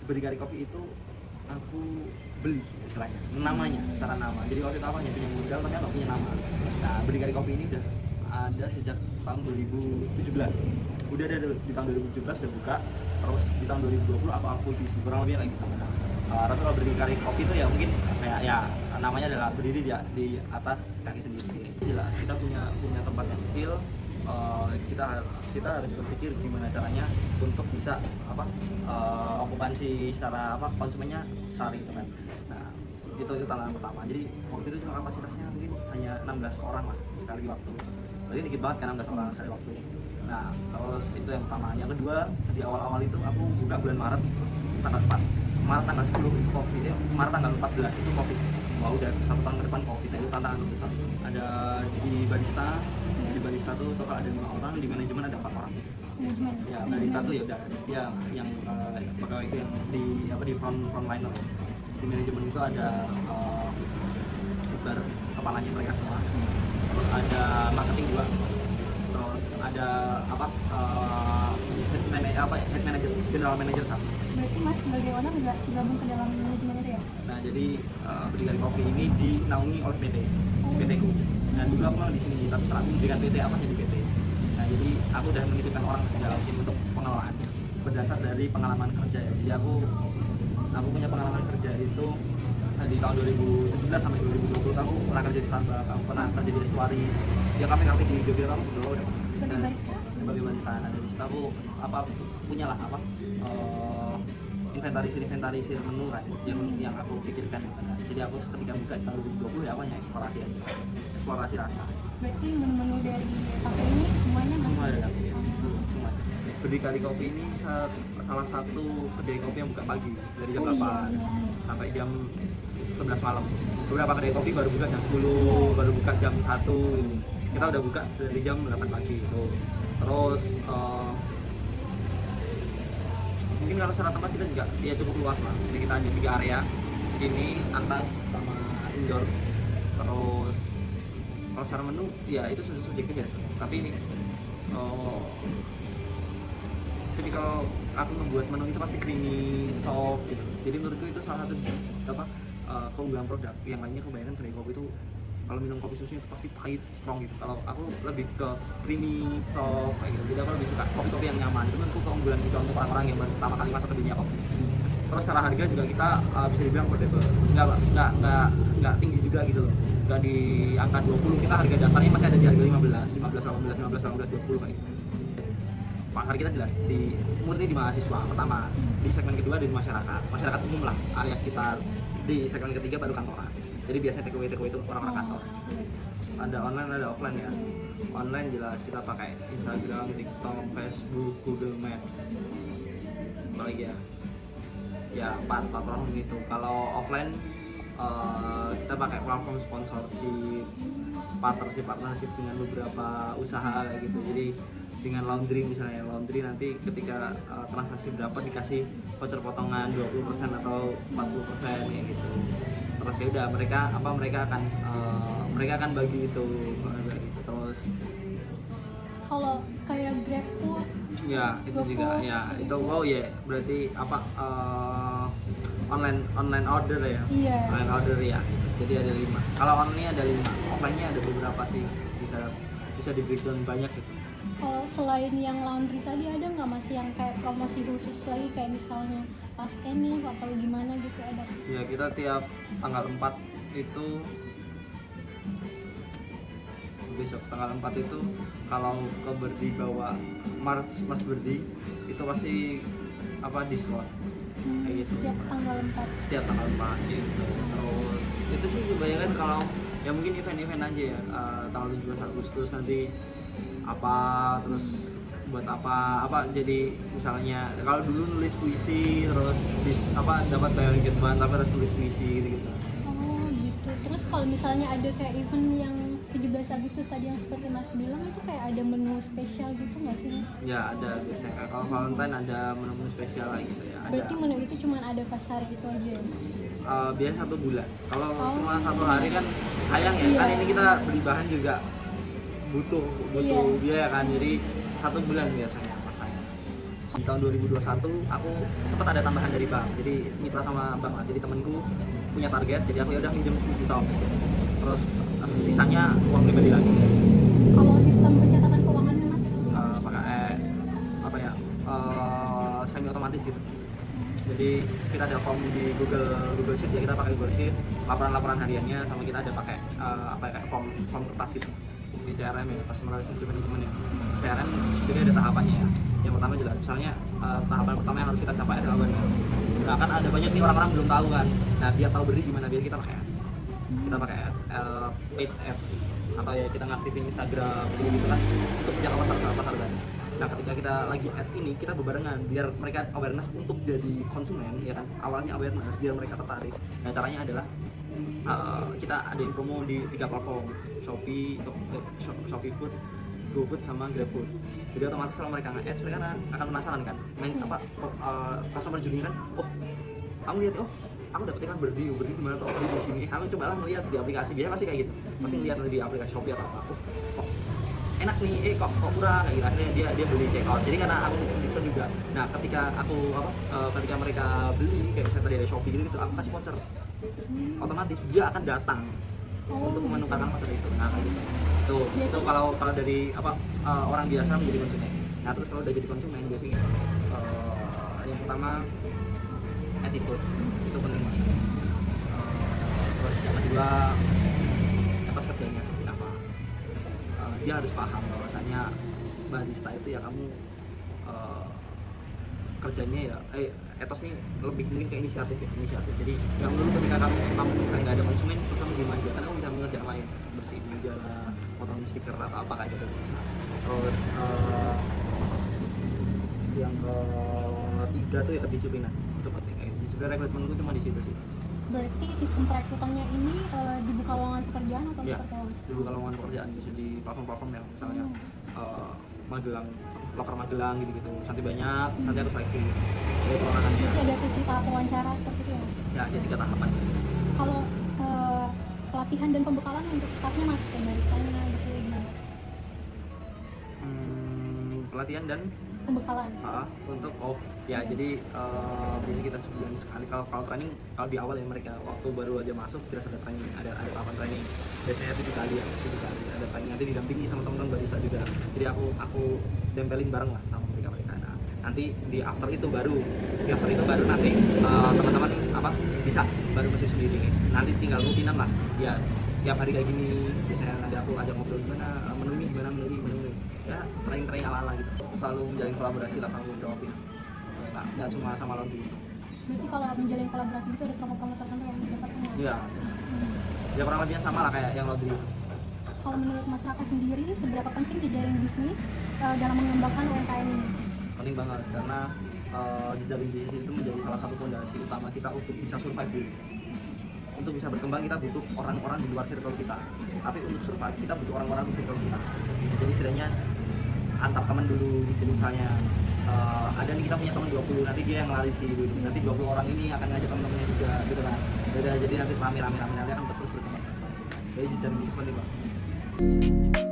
Berdikari Kopi itu aku beli istilahnya namanya secara nama. Jadi waktu itu aku hanya punya modal tapi nggak punya nama. Nah, Berdikari Kopi ini udah ada sejak tahun 2017. Udah ada di tahun 2017 udah buka, terus di tahun 2020 aku akuisisi kurang lebih kayak gitu. Tapi kalau Berdikari Kopi itu ya mungkin kayak ya namanya adalah berdiri di atas kaki sendiri. Jelas kita punya tempat yang kecil. Kita harus berpikir gimana caranya untuk bisa okupansi secara konsumennya besar gitu kan. Nah, itu tantangan pertama. Jadi waktu itu cuma kapasitasnya mungkin hanya 16 orang lah sekali waktu. Berarti dikit banget kan 16 orang sekali waktu. Nah, terus itu yang pertama. Yang kedua, di awal-awal itu aku buka bulan Maret tanggal 4. Maret tanggal 10 itu Covid. Maret tanggal 14 itu Covid. Wah, udah 1 tahun ke depan Covid. Itu tantangan besar. Ada di barista tuh total ada 5 orang, di manajemen ada 4 orang. Ya, barista tuh ya udah dia yang pegawai itu yang di front liner. Di manajemen itu ada kepalanya mereka semua. Terus ada marketing juga. Terus ada head manager, general manager satu. Berarti Mas sebagai owner nggak gabung ke dalam manajemen itu ya? Nah, jadi Berdikari Kopi ini dinaungi oleh PT ku. Dan dulu aku malah di sini, tapi setelah aku dengan PT apa jadi PT. Nah, jadi aku udah menitipkan orang di dalam sini untuk pengelolaan berdasar dari pengalaman kerja ya. Jadi aku punya pengalaman kerja itu di tahun 2017 sampai 2020 aku pernah kerja di Starbucks, aku pernah kerja di Restoari. Ya kami di Jogja kamu udah sebagai barista. Nah, dari situ aku punya lah inventarisir menu kan yang aku pikirkan. Jadi aku ketika buka di tahun 2020 ya aku hanya eksplorasi rasa. Berarti menu-menu dari kafe ini semuanya Semua ada semua. Berdikari Kopi ini salah satu kedai kopi yang buka pagi dari jam 8 sampai jam 11 malam. Beberapa kedai kopi baru buka jam 10, baru buka jam 1. Kita udah buka dari jam 8 pagi itu. Terus mungkin kalau secara tempat kita juga ya cukup luas lah. Jadi kita ada 3 area, sini, atas, sama indoor. Terus kalau secara menu ya itu sudah subjektif ya sebenarnya. Tapi jadi kalau aku membuat menu itu pasti creamy, soft gitu. Jadi menurutku itu salah satu keunggulan produk. Yang lainnya kebanyakan kedai kopi itu kalau minum kopi susu itu pasti pahit, strong gitu. Kalau aku lebih ke creamy, soft kayak gitu. Jadi aku lebih suka kopi-kopi yang nyaman. Itu menurutku keunggulan juga untuk orang-orang yang pertama kali masuk ke dunia kopi. Terus secara harga juga kita bisa dibilang affordable. Nggak tinggi juga gitu loh. Nggak di angka 20, kita harga dasarnya masih ada di harga 15, 20 kayak gitu. Pasar kita jelas murni di mahasiswa pertama, di segmen kedua di masyarakat umum lah, area sekitar, di segmen ketiga baru kantoran. Jadi biasanya take away itu orang-orang kantor. Ada online ada offline ya. Online jelas kita pakai Instagram, TikTok, Facebook, Google Maps. Apalagi ya 4 platform gitu. Kalau offline kita pakai platform sponsorship, partnership dengan beberapa usaha kayak gitu. Jadi dengan laundry misalnya, laundry nanti ketika transaksi berapa dikasih voucher potongan 20% atau 40% ya gitu. Terus ya udah mereka akan bagi itu gitu. Terus kalau kayak GrabFood ya itu juga ya itu berarti online order ya. Iya. Online order ya gitu. Jadi ada 5. Kalau online ada 5, offline-nya ada beberapa sih, bisa di breakdown banyak gitu. Kalau selain yang laundry tadi ada nggak Mas yang kayak promosi khusus lagi kayak misalnya pas ini atau gimana gitu ada? Ya kita tiap tanggal 4 itu besok tanggal 4 itu kalau ke Berdi bawa Mars Berdi itu pasti diskon kayak gitu. Setiap tanggal 4 gitu. Terus itu sih kebanyakan kalau ya mungkin event-event aja ya, tanggal 17 Agustus nanti terus buat apa jadi misalnya kalau dulu nulis puisi terus dapat bayaran banget tapi harus nulis puisi gitu. Oh gitu. Terus kalau misalnya ada kayak event yang 17 Agustus tadi yang seperti Mas bilang itu kayak ada menu spesial gitu nggak sih Mas? Ya ada biasanya kalau Valentine ada menu spesial lah gitu ya. Ada. Berarti menu itu cuma ada pas hari itu aja ya? Biasa 1 bulan. Kalau cuma 1 hari kan sayang ya. Iya. Kan ini kita beli bahan juga butuh Iya. biaya kan. Jadi 1 bulan biasanya masanya. Di tahun 2021 aku sempat ada tambahan dari bank. Jadi mitra sama bank lah. Jadi temenku punya target. Jadi aku ya udah pinjam 10 juta. Terus sisanya uang pribadi lagi. Kalau sistem pencatatan keuangannya Mas? Pakai semi otomatis gitu. Jadi kita ada form di Google Sheet ya, kita pakai Google Sheet, laporan hariannya, sama kita ada pakai kayak form kertas gitu di CRM ya, Customer Relationship Management ya. CRM jadi ada tahapannya ya. Yang pertama jelas, misalnya tahapan pertama yang harus kita capai adalah awareness. Nah kan ada banyak nih orang-orang belum tahu kan. Nah biar tahu beri gimana, biar kita pakai ads. Kita pakai ads, paid ads, atau ya kita ngaktifin Instagram gitu kan untuk menjaga pasar baru. Nah ketika kita lagi ads ini kita berbarengan biar mereka awareness untuk jadi konsumen ya kan, awalnya awareness biar mereka tertarik. Nah caranya adalah kita ada promo di 3 platform, Shopee Food, GoFood sama GrabFood. Jadi otomatis kalau mereka nge-ads mereka akan penasaran kan, customer journey kan, oh kamu lihat aku dapat iklan berdi gimana tuh di sini, kamu cobalah melihat di aplikasi, biasanya pasti kayak gitu, pasti lihat di aplikasi Shopee atau apa, kok enak nih, kok kurang kayak gitu. Akhirnya dia beli check out. Jadi karena aku diskon juga. Nah ketika ketika mereka beli kayak misalnya tadi ada Shopee gitu aku kasih voucher, otomatis dia akan datang untuk menukarkan voucher itu. Nah kayak gitu. Itu kalau dari orang biasa menjadi konsumen. Nah terus kalau udah jadi konsumen biasanya yang pertama attitude itu penting banget. Terus yang kedua etos kerjanya seperti apa. Dia harus paham bahwasanya barista itu ya kamu kerjanya ya etos nih lebih mungkin ke inisiatif. Jadi yang dulu ketika kamu misalnya nggak ada konsumen terus kamu gimana aja, karena kamu bisa mengerjakan lain, bersihin meja lah, potongin stiker atau apa kayak gitu bisa. Terus yang ketiga tuh ya kedisiplinan, itu penting. Sebenarnya rekrutmenku cuma di situ sih. Berarti sistem perekrutannya ini dibuka lowongan pekerjaan atau Ya, seperti apa? dibuka lowongan pekerjaan bisa di platform-platform yang misalnya Magelang, loker Magelang gitu-gitu. Nanti banyak, nanti harus seleksi. Jadi perorangannya. Jadi ada sisi tahap wawancara seperti itu ya Mas? Ya, ada 3 tahapan. Kalau pelatihan dan pembekalan untuk staffnya Mas, kayak baristanya gitu ya gimana? Pelatihan dan Pembekalan. untuk ya jadi biasanya kita sebulan sekali kalau training, kalau di awal ya mereka waktu baru aja masuk terus ada training, ada tahapan training biasanya 7 kali ada training, nanti didampingi sama teman-teman barista juga, jadi aku tempelin bareng lah sama mereka. Nah, nanti di after itu baru nanti teman-teman bisa baru masuk sendiri nih, nanti tinggal rutinan lah ya, tiap hari kayak gini biasanya nanti aku ajak ngobrol gimana menunya ya, training ala-ala gitu, selalu menjalin kolaborasi lah sama beberapa pihak, nggak cuma sama laundry. Berarti kalau menjalin kolaborasi gitu ada promo-promo tertentu yang didapatkan Mas? Iya, ya kurang lebihnya sama lah kayak yang laundry. Kalau menurut Mas Raka sendiri, seberapa penting jejaring bisnis dalam mengembangkan UMKM ini? Penting banget karena jejaring bisnis itu menjadi salah satu fondasi utama kita untuk bisa survive dulu. Untuk bisa berkembang kita butuh orang-orang di luar circle kita, tapi untuk survive kita butuh orang-orang di circle kita. Jadi setidaknya antar teman dulu, jadi misalnya ada nih kita punya teman 20, nanti dia yang ngelarisi dulu, nanti 20 orang ini akan ngajak teman-temannya juga gitu kan. Jadi nanti rame-rame nanti akan terus berkembang. Jadi jejaring bisnis penting banget.